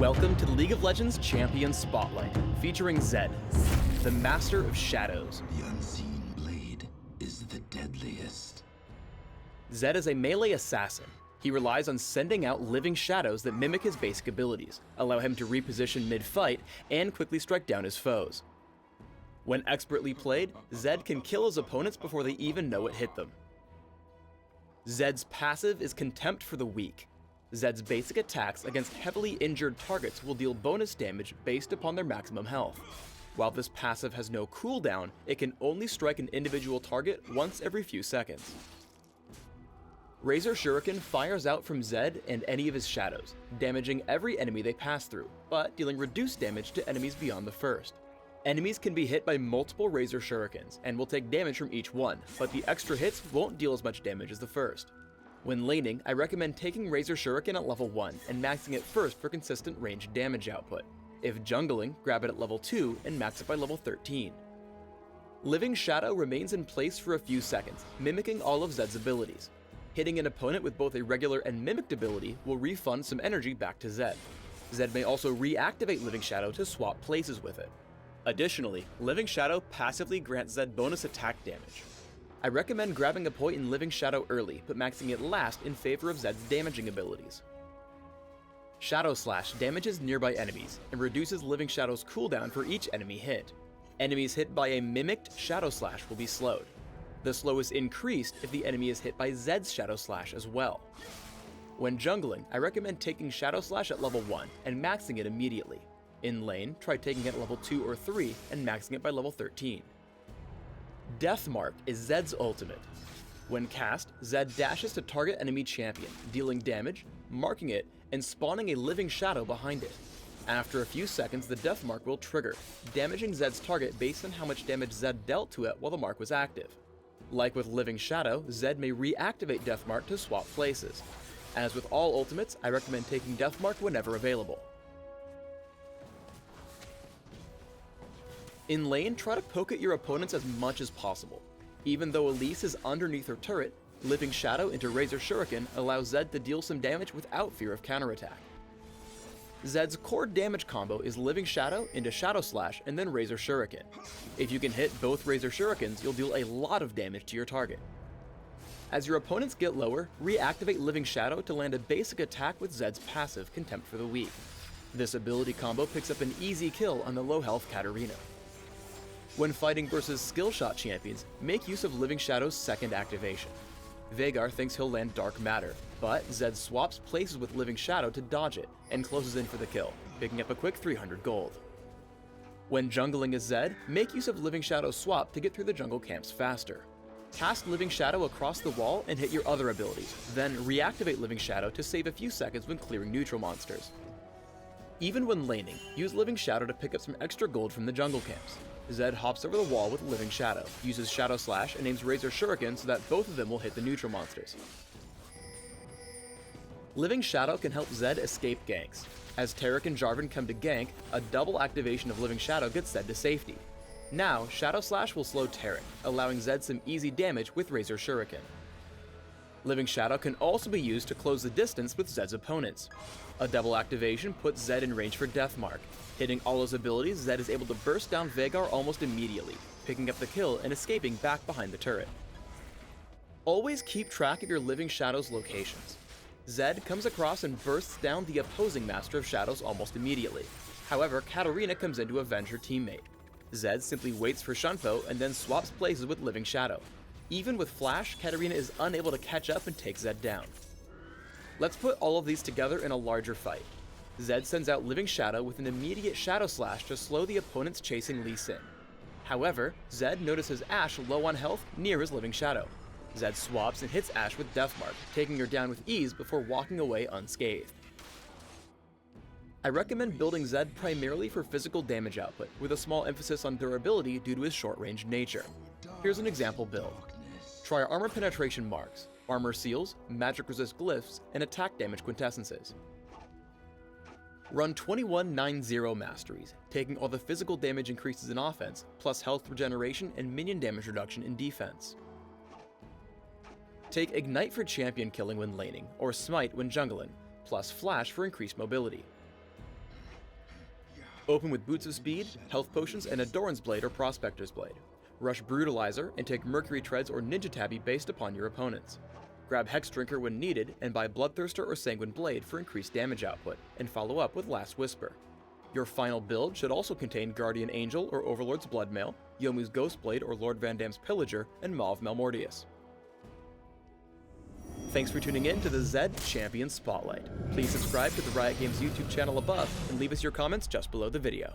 Welcome to the League of Legends Champion Spotlight, featuring Zed, the Master of Shadows. The unseen blade is the deadliest. Zed is a melee assassin. He relies on sending out living shadows that mimic his basic abilities, allow him to reposition mid-fight, and quickly strike down his foes. When expertly played, Zed can kill his opponents before they even know it hit them. Zed's passive is Contempt for the Weak. Zed's basic attacks against heavily injured targets will deal bonus damage based upon their maximum health. While this passive has no cooldown, it can only strike an individual target once every few seconds. Razor Shuriken fires out from Zed and any of his shadows, damaging every enemy they pass through, but dealing reduced damage to enemies beyond the first. Enemies can be hit by multiple Razor Shurikens and will take damage from each one, but the extra hits won't deal as much damage as the first. When laning, I recommend taking Razor Shuriken at level 1 and maxing it first for consistent ranged damage output. If jungling, grab it at level 2 and max it by level 13. Living Shadow remains in place for a few seconds, mimicking all of Zed's abilities. Hitting an opponent with both a regular and mimicked ability will refund some energy back to Zed. Zed may also reactivate Living Shadow to swap places with it. Additionally, Living Shadow passively grants Zed bonus attack damage. I recommend grabbing a point in Living Shadow early, but maxing it last in favor of Zed's damaging abilities. Shadow Slash damages nearby enemies and reduces Living Shadow's cooldown for each enemy hit. Enemies hit by a mimicked Shadow Slash will be slowed. The slow is increased if the enemy is hit by Zed's Shadow Slash as well. When jungling, I recommend taking Shadow Slash at level 1 and maxing it immediately. In lane, try taking it at level 2 or 3 and maxing it by level 13. Death Mark is Zed's ultimate. When cast, Zed dashes to target enemy champion, dealing damage, marking it, and spawning a living shadow behind it. After a few seconds, the Death Mark will trigger, damaging Zed's target based on how much damage Zed dealt to it while the mark was active. Like with Living Shadow, Zed may reactivate Death Mark to swap places. As with all ultimates, I recommend taking Death Mark whenever available. In lane, try to poke at your opponents as much as possible. Even though Elise is underneath her turret, Living Shadow into Razor Shuriken allows Zed to deal some damage without fear of counterattack. Zed's core damage combo is Living Shadow into Shadow Slash and then Razor Shuriken. If you can hit both Razor Shurikens, you'll deal a lot of damage to your target. As your opponents get lower, reactivate Living Shadow to land a basic attack with Zed's passive, Contempt for the Weak. This ability combo picks up an easy kill on the low health Katarina. When fighting versus skill shot champions, make use of Living Shadow's second activation. Veigar thinks he'll land Dark Matter, but Zed swaps places with Living Shadow to dodge it and closes in for the kill, picking up a quick 300 gold. When jungling as Zed, make use of Living Shadow's swap to get through the jungle camps faster. Cast Living Shadow across the wall and hit your other abilities, then reactivate Living Shadow to save a few seconds when clearing neutral monsters. Even when laning, use Living Shadow to pick up some extra gold from the jungle camps. Zed hops over the wall with Living Shadow, uses Shadow Slash, and aims Razor Shuriken so that both of them will hit the neutral monsters. Living Shadow can help Zed escape ganks. As Taric and Jarvan come to gank, a double activation of Living Shadow gets Zed to safety. Now, Shadow Slash will slow Taric, allowing Zed some easy damage with Razor Shuriken. Living Shadow can also be used to close the distance with Zed's opponents. A double activation puts Zed in range for Death Mark. Hitting all his abilities, Zed is able to burst down Veigar almost immediately, picking up the kill and escaping back behind the turret. Always keep track of your Living Shadow's locations. Zed comes across and bursts down the opposing Master of Shadows almost immediately. However, Katarina comes in to avenge her teammate. Zed simply waits for Shunpo and then swaps places with Living Shadow. Even with Flash, Katarina is unable to catch up and take Zed down. Let's put all of these together in a larger fight. Zed sends out Living Shadow with an immediate Shadow Slash to slow the opponents chasing Lee Sin. However, Zed notices Ashe low on health near his Living Shadow. Zed swaps and hits Ashe with Death Mark, taking her down with ease before walking away unscathed. I recommend building Zed primarily for physical damage output, with a small emphasis on durability due to his short-range nature. Here's an example build. Try Armor Penetration Marks, Armor Seals, Magic Resist Glyphs, and Attack Damage Quintessences. Run 21-9-0 Masteries, taking all the physical damage increases in offense, plus health regeneration and minion damage reduction in defense. Take Ignite for champion killing when laning, or Smite when jungling, plus Flash for increased mobility. Open with Boots of Speed, Health Potions, and a Doran's Blade or Prospector's Blade. Rush Brutalizer and take Mercury Treads or Ninja Tabby based upon your opponents. Grab Hex Drinker when needed, and buy Bloodthirster or Sanguine Blade for increased damage output, and follow up with Last Whisper. Your final build should also contain Guardian Angel or Overlord's Bloodmail, Yomu's Ghostblade or Lord Van Dam's Pillager, and Maw of Malmortius. Thanks for tuning in to the Zed Champion Spotlight. Please subscribe to the Riot Games YouTube channel above, and leave us your comments just below the video.